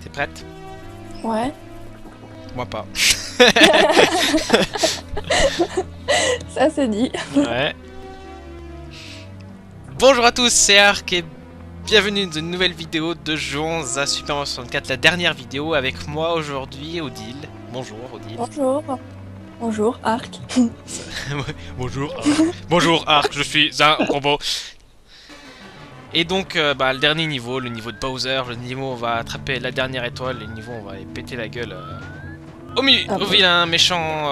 T'es prête? Ouais, Moi pas. ça c'est dit. Ouais. Bonjour à tous, c'est Ark et bienvenue dans une nouvelle vidéo de Jouons à Super Mario 64, la dernière vidéo avec moi aujourd'hui, Odile. Bonjour Odile. Bonjour. Bonjour, Arc. Bonjour Ark. Bonjour Ark, je suis un robot. Et donc, le dernier niveau, le niveau de Bowser, le niveau où on va attraper la dernière étoile, le niveau où on va aller péter la gueule au vilain, méchant,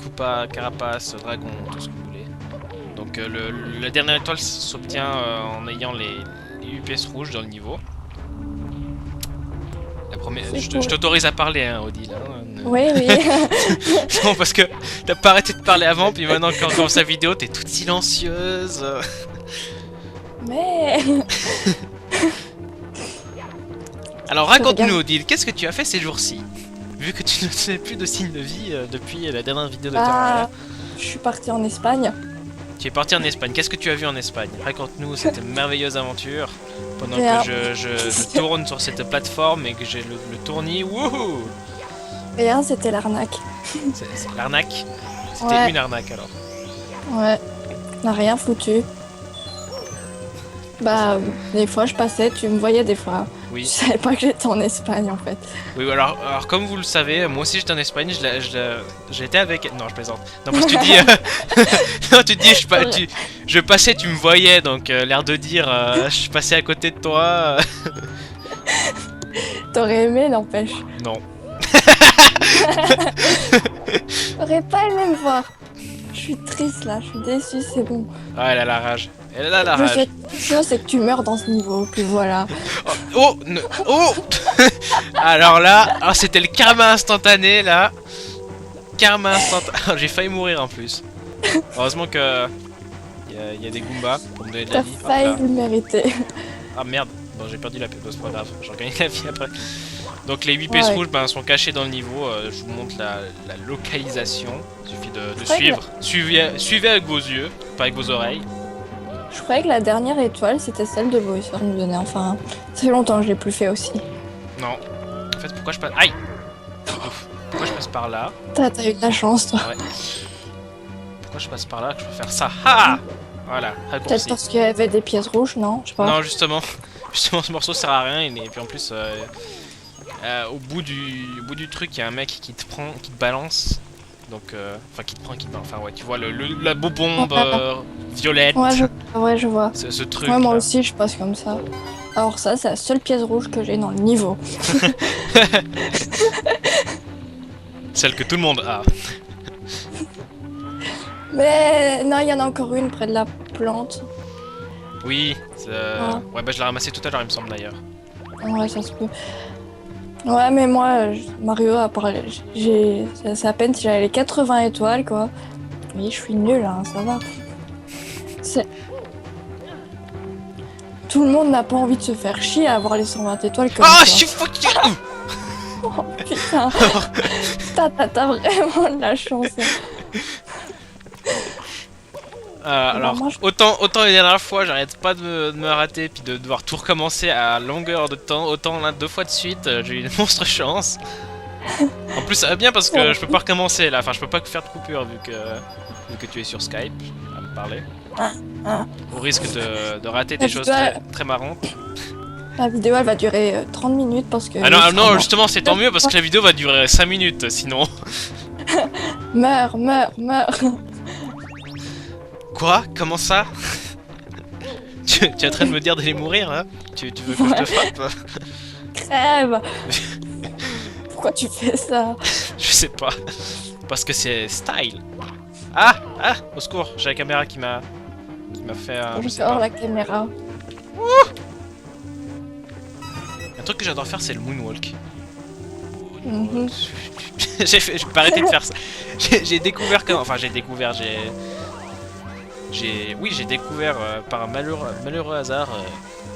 Koopa, Carapace, Dragon, tout ce que vous voulez. Donc la dernière étoile s'obtient en ayant les UPS rouges dans le niveau. La première, je t'autorise à parler, hein, Odile. Hein, Oui, oui. non, parce que t'as pas arrêté de parler avant, puis maintenant quand on commence la vidéo, t'es toute silencieuse. Mais... Alors raconte-nous, Odile, qu'est-ce que tu as fait ces jours-ci? Vu que tu ne fais plus de signes de vie depuis la dernière vidéo de temps. Je suis partie en Espagne. Tu es parti en Espagne, qu'est-ce que tu as vu en Espagne? Raconte-nous cette merveilleuse aventure pendant Rien. que je tourne sur cette plateforme et que j'ai le tournis. Wouhou! Rien, c'était l'arnaque. C'est l'arnaque? C'était Ouais. une arnaque alors. Ouais, on n'a rien foutu. Bah, des fois je passais, tu me voyais des fois. Oui. Je savais pas que j'étais en Espagne en fait. Oui, alors comme vous le savez, moi aussi j'étais en Espagne, j'étais avec... Non, je plaisante. Non, parce que tu dis... non, tu dis, je passais, tu me voyais, donc l'air de dire, je passais à côté de toi. T'aurais aimé, n'empêche. Non. T'aurais pas aimé me voir. Je suis triste là, je suis déçue, c'est bon. Ah, elle a la rage. Elle a la Le rage. seul chose, c'est que tu meurs dans ce niveau, puis voilà. Oh alors là, c'était le karma instantané là. Karma instantané. J'ai failli mourir en plus. Heureusement que il y a des Goombas pour me donner de la T'as vie. Hop failli là. le mériter. Ah merde, bon, j'ai perdu la paix, c'est pas grave, j'en gagne la vie après. Donc les 8 pièces Ouais. rouges sont cachées dans le niveau, je vous montre la localisation. Il suffit de croyais suivre. Suivez avec vos yeux, pas avec vos oreilles. Je croyais que la dernière étoile, c'était celle de Bowser nous donnait. Enfin, ça fait longtemps que je l'ai plus fait aussi. Non. En fait, pourquoi je passe... Aïe! Ouf. Pourquoi je passe par là? T'as eu de la chance, toi. Ouais. Pourquoi je passe par là que je peux faire ça? Ha! Voilà, Peut-être raccourci. parce qu'il y avait des pièces rouges, non? Je sais pas. Non, justement. Justement, ce morceau sert à rien. Et puis en plus, au bout du truc, il y a un mec qui te prend, qui te balance. Donc, enfin, qui te prend, qui te balance. Enfin, ouais, tu vois la bombe violette. Ouais, je vois. Ce truc. Ouais, moi là. aussi, je passe comme ça. Alors ça, c'est la seule pièce rouge que j'ai dans le niveau. Celle que tout le monde a. Mais non, il y en a encore une près de la plante. Oui. Ouais, bah je l'ai ramassé tout à l'heure, il me semble d'ailleurs. Ouais, ça se peut. Ouais, mais moi, Mario, à part, c'est à peine si j'avais les 80 étoiles, quoi. Oui, je suis nulle, hein, ça va. Tout le monde n'a pas envie de se faire chier à avoir les 120 étoiles comme Ah, toi. je suis foutu! Oh putain. T'as vraiment de la chance. Alors, moi, je- autant les dernières fois, j'arrête pas de me rater puis de devoir tout recommencer à longueur de temps, autant là 2 fois de suite, j'ai eu une monstre chance. En plus, ça va bien parce que je peux pas recommencer là, enfin, je peux pas faire de coupure vu que tu es sur Skype à me parler. Au risque de rater des choses très marrantes. La vidéo, elle va durer 30 minutes parce que... Ah non, non, justement, c'est tant mieux parce que la vidéo va durer 5 minutes sinon. Meurs. Quoi? Comment ça? tu es en train de me dire d'aller mourir là? Tu veux que je te frappe? Crève. Pourquoi tu fais ça? Je sais pas. Parce que c'est style. Ah! Au secours, j'ai la caméra qui m'a fait un... je sais Encore pas. la caméra. Un truc que j'adore faire, c'est le moonwalk. Mhm. Je peux pas arrêter de faire ça. J'ai découvert comment... Enfin, j'ai découvert, j'ai découvert par un malheureux hasard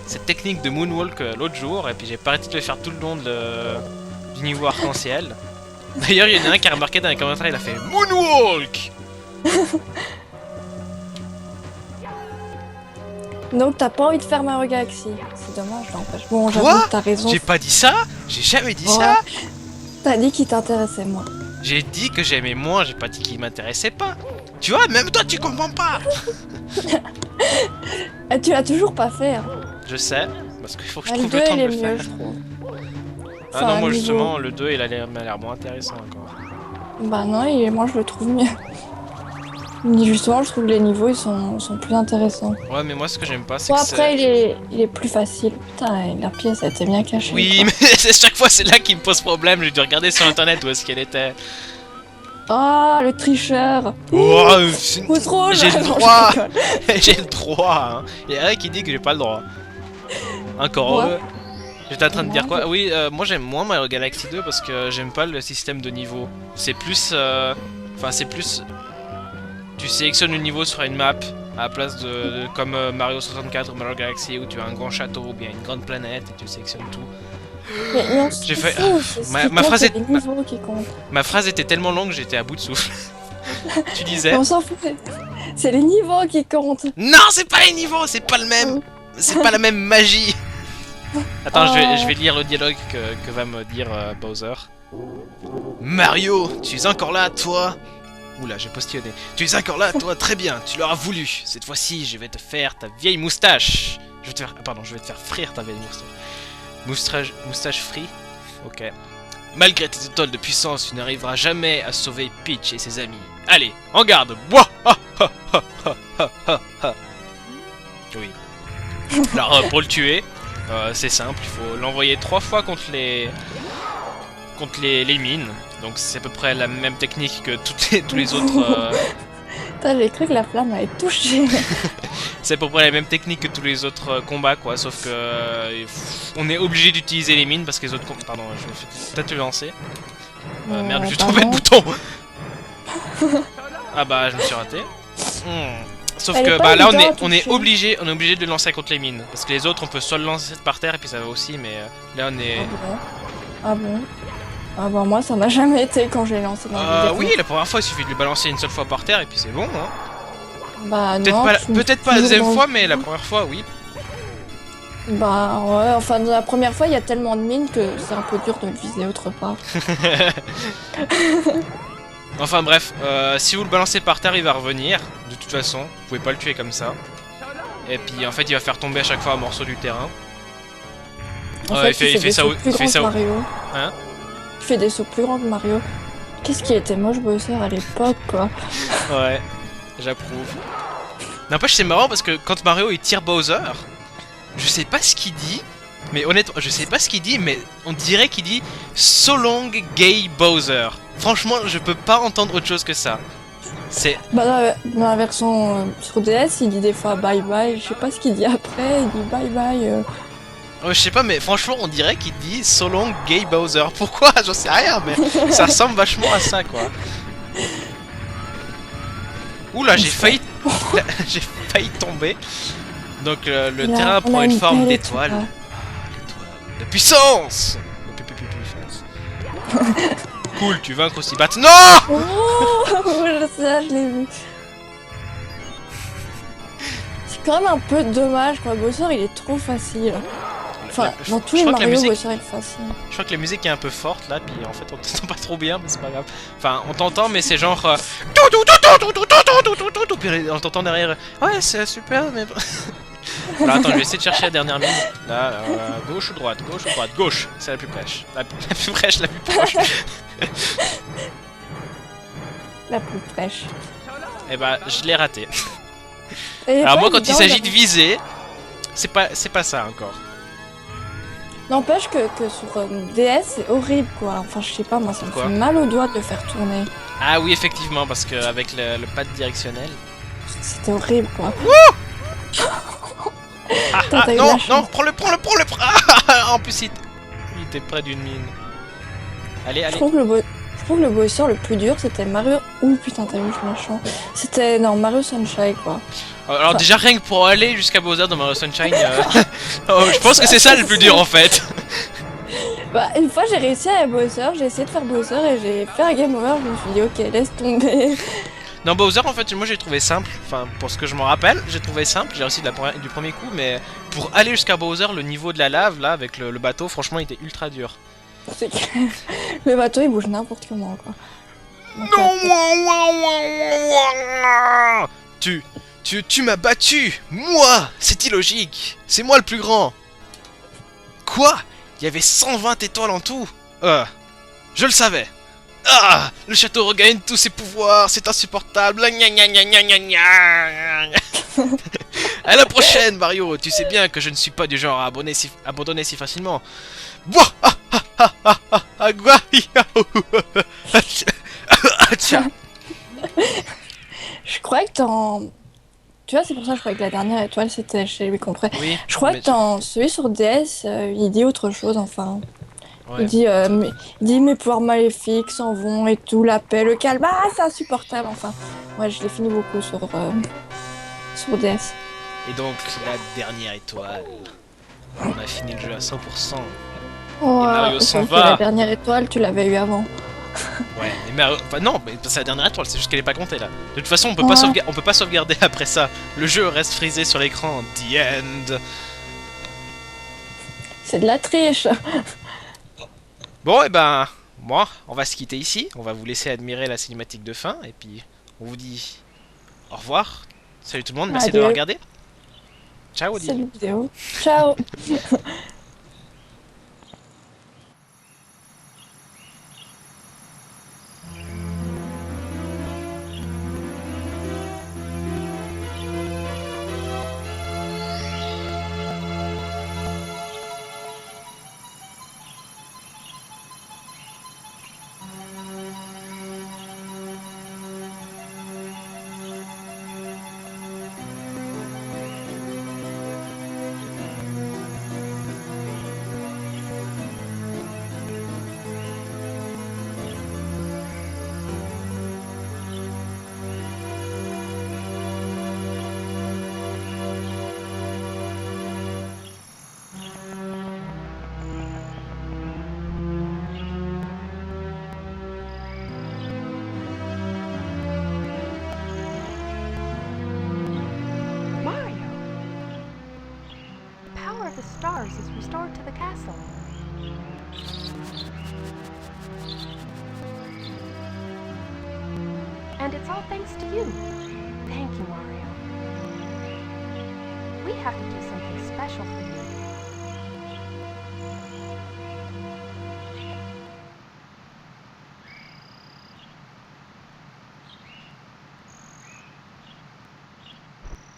cette technique de moonwalk l'autre jour, et puis j'ai pas arrêté de le faire tout le long du niveau arc-en-ciel. D'ailleurs, il y en a un qui a remarqué dans les commentaires, il a fait moonwalk. Donc t'as pas envie de faire Mario Galaxy. C'est dommage, n'empêche. Bon, Quoi? j'avoue que t'as raison. J'ai pas dit ça. J'ai jamais dit Ouais. ça. T'as dit qu'il t'intéressait moins. J'ai dit que j'aimais moins, j'ai pas dit qu'il m'intéressait pas. Tu vois, même toi tu comprends pas. Ah, tu l'as toujours pas fait. Hein. Je sais, parce qu'il faut que je Ah, le trouve 2 le temps il de est le mieux, faire. je trouve. Ah non, moi niveau- justement, le 2 il m'a l'air moins intéressant encore. Bah non, moi je le trouve mieux. Justement, je trouve que les niveaux ils sont plus intéressants. Ouais, mais moi ce que j'aime pas, c'est Bon, que après, c'est. il est plus facile. Putain, la pièce elle était bien cachée. Oui, quoi. mais c'est chaque fois c'est là qui me pose problème. J'ai dû regarder sur internet où est-ce qu'elle était. Ah, le tricheur. Oh, Pouce rouge. j'ai le Non, je droit. rigole. J'ai le droit. Hein. Il y a rien qui dit que j'ai pas le droit. Encore Ouais. heureux. J'étais en train de dire quoi? Ouais. Oui, moi j'aime moins Mario Galaxy 2 parce que j'aime pas le système de niveau. C'est plus. Enfin, c'est plus. Tu sélectionnes le niveau sur une map à la place de comme Mario 64 ou Mario Galaxy où tu as un grand château ou bien une grande planète et tu sélectionnes tout. Mais on s'en J'ai fait- fout, c'est ce Ma- qui ma compte, phrase c'est est- les niveaux qui comptent. Ma phrase était tellement longue que j'étais à bout de souffle. Tu disais? Mais on s'en fout. C'est les niveaux qui comptent. Non, c'est pas les niveaux, c'est pas le même. C'est pas la même magie. Attends, je vais lire le dialogue que va me dire Bowser. Mario, tu es encore là, toi? Oula, j'ai postillonné. Tu es encore là, toi? Très bien, tu l'auras voulu. Cette fois-ci, je vais te faire ta vieille moustache. Je vais te faire... pardon, je vais te faire frire ta vieille moustache. Moustache free? Ok. Malgré tes étoiles de puissance, tu n'arriveras jamais à sauver Peach et ses amis. Allez, en garde. Bois. Oui. Alors, pour le tuer, c'est simple, il faut l'envoyer 3 fois contre les mines. Donc c'est à peu près la même technique que tous les autres. Putain, j'ai cru que la flamme avait touché. C'est à peu près la même technique que tous les autres combats, quoi. Sauf que on est obligé d'utiliser les mines parce que les autres combats. Pardon, je vais peut-être le lancer. Merde, j'ai trouvé le bouton. Ah bah, je me suis raté. Sauf Elle est que pas bah là évidente à on est toucher. obligé de le lancer contre les mines parce que les autres on peut soit le lancer par terre et puis ça va aussi, mais là on est. Ah bon? Ah bon? Ah bah moi ça m'a jamais été quand j'ai lancé dans le vidéo. Oui, la première fois il suffit de le balancer une seule fois par terre et puis c'est bon. Hein. Bah Peut-être non. pas, tu- peut-être pas la toujours deuxième dans- fois, mais la première fois oui. Bah ouais, enfin dans la première fois il y a tellement de mines que c'est un peu dur de le viser autre part. Enfin bref, si vous le balancez par terre, il va revenir. De toute façon, vous pouvez pas le tuer comme ça. Et puis en fait, il va faire tomber à chaque fois un morceau du terrain. En Ouais, fait, il fait ça, des sauts plus il fait grands ça. que Mario. Hein? Il fait des sauts plus grands que Mario. Qu'est-ce qui était moche Bowser à l'époque quoi. Ouais, j'approuve. N'empêche, c'est marrant parce que quand Mario il tire Bowser, je sais pas ce qu'il dit. Mais honnêtement, je sais pas ce qu'il dit, mais on dirait qu'il dit So long, gay Bowser. Franchement, je peux pas entendre autre chose que ça. C'est. Bah dans la version sur DS il dit des fois bye bye, je sais pas ce qu'il dit après, il dit bye bye. Je sais pas, mais franchement, on dirait qu'il dit So long, gay Bowser. Pourquoi? J'en sais rien, mais ça ressemble vachement à ça, quoi. Oula, j'ai failli. J'ai failli tomber. Donc, le Là, terrain on prend a une une forme belle d'étoile. étoile. L'étoile de puissance! Puissance. Cool, tu vaincres aussi Bat. Non! Oh, je sais, je l'ai vu. C'est quand même un peu dommage quoi, Bowser il est trop facile. Enfin, dans tous les crois que la Mario, musique- Bowser il est facile. Je crois que la musique est un peu forte là, puis en fait on t'entend pas trop bien, mais c'est pas grave. Enfin, on t'entend, mais c'est genre. Puis on t'entend derrière. Ouais, c'est super, mais. Alors attends, je vais essayer de chercher la dernière mine. Là, gauche ou droite, gauche ou droite, gauche, c'est la plus prêche. La plus prêche, la plus proche. La plus fraîche. Et bah, je l'ai raté. Elle est Alors pas moi, quand il évidente, s'agit de viser, c'est pas ça encore. N'empêche que sur DS c'est horrible quoi. Enfin je sais pas, moi ça me Pourquoi fait mal au doigt de le faire tourner. Ah oui, effectivement, parce qu'avec le pad directionnel. C'était horrible quoi. Ah, T'as eu de non, la non, chance. prends-le. En plus, il était près d'une mine. Allez, Je allez. trouve que le Bowser le plus dur c'était Mario. Ouh putain t'as vu je suis méchant. C'était non Mario Sunshine quoi. Alors déjà rien que pour aller jusqu'à Bowser dans Mario Sunshine, oh, je pense que c'est ça le plus dur en fait. Bah une fois j'ai réussi à Bowser, j'ai essayé de faire Bowser et j'ai fait un game over, je me suis dit ok laisse tomber. Dans Bowser en fait moi j'ai trouvé simple, enfin pour ce que je m'en rappelle, j'ai trouvé simple, j'ai réussi du premier coup, mais pour aller jusqu'à Bowser le niveau de la lave là avec le bateau franchement il était ultra dur. C'est que le bateau il bouge n'importe comment quoi. Donc, Non. Tu m'as battu. Moi. C'est illogique. C'est moi le plus grand. Quoi? Il y avait 120 étoiles en tout. Je le savais. Ah, le château regagne tous ses pouvoirs, c'est insupportable. Gna gna gna gna gna gna. À la prochaine, Mario. Tu sais bien que je ne suis pas du genre à abandonner si facilement. Boah, ah, ah, ah, ah, ah, ah, gua, tiens. je crois que dans... Tu vois, c'est pour ça que je croyais que la dernière étoile c'était chez lui compris. Oui. Je crois mais- que dans celui sur DS, il dit autre chose enfin. Ouais. Il dit mes pouvoirs maléfiques s'en vont et tout, la paix, le calme, ah c'est insupportable enfin. Ouais, je l'ai fini beaucoup sur DS. Et donc la dernière étoile. On a fini le jeu à 100%. Oh, Mario c'est s'en vrai que va. la dernière étoile, tu l'avais eu avant. Ouais, mais Mario... Enfin non, mais c'est la dernière étoile, c'est juste qu'elle est pas comptée là. De toute façon, Ouais. on peut pas sauvegarder après ça. Le jeu reste frisé sur l'écran. The end. C'est de la triche. Bon, et ben, moi, on va se quitter ici. On va vous laisser admirer la cinématique de fin. Et puis, on vous dit au revoir. Salut tout le monde, merci Adieu. d'avoir regardé. Ciao, Odile. Salut vidéo. Ciao. Mario! The power of the stars is restored to the castle. And it's all thanks to you. Thank you, Mario. We have to do something special for you.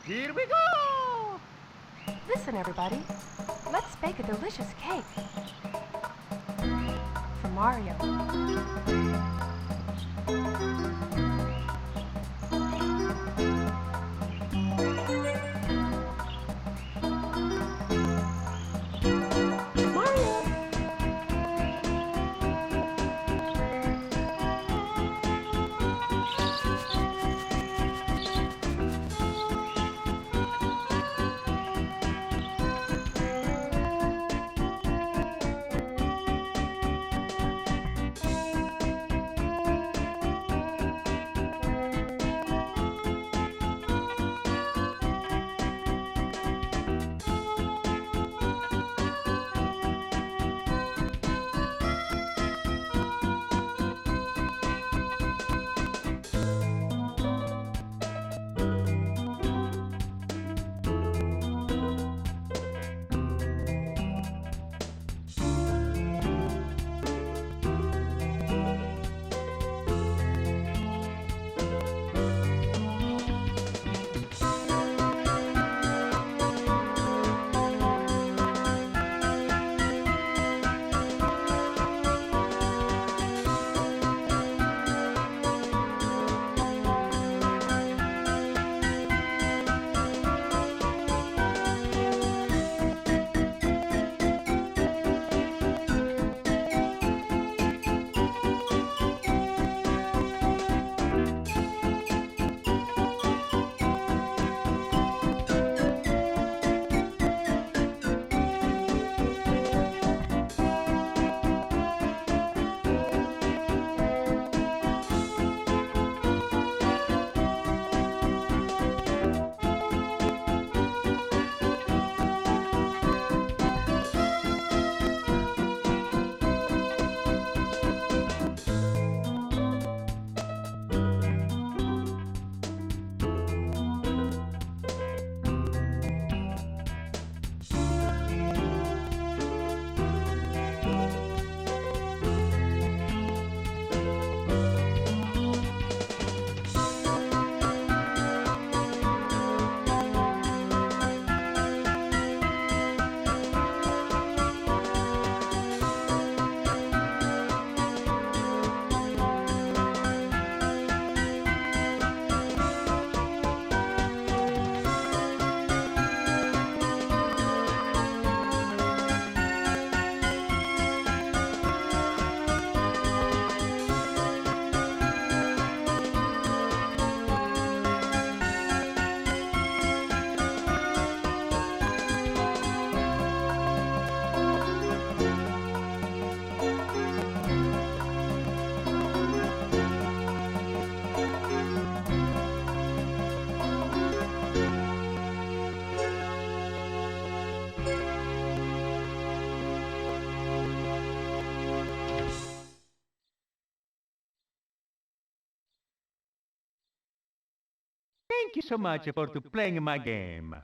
Here we go! Listen, everybody. Let's bake a delicious cake. For Mario. Mario! Thank you so much for to playing my game.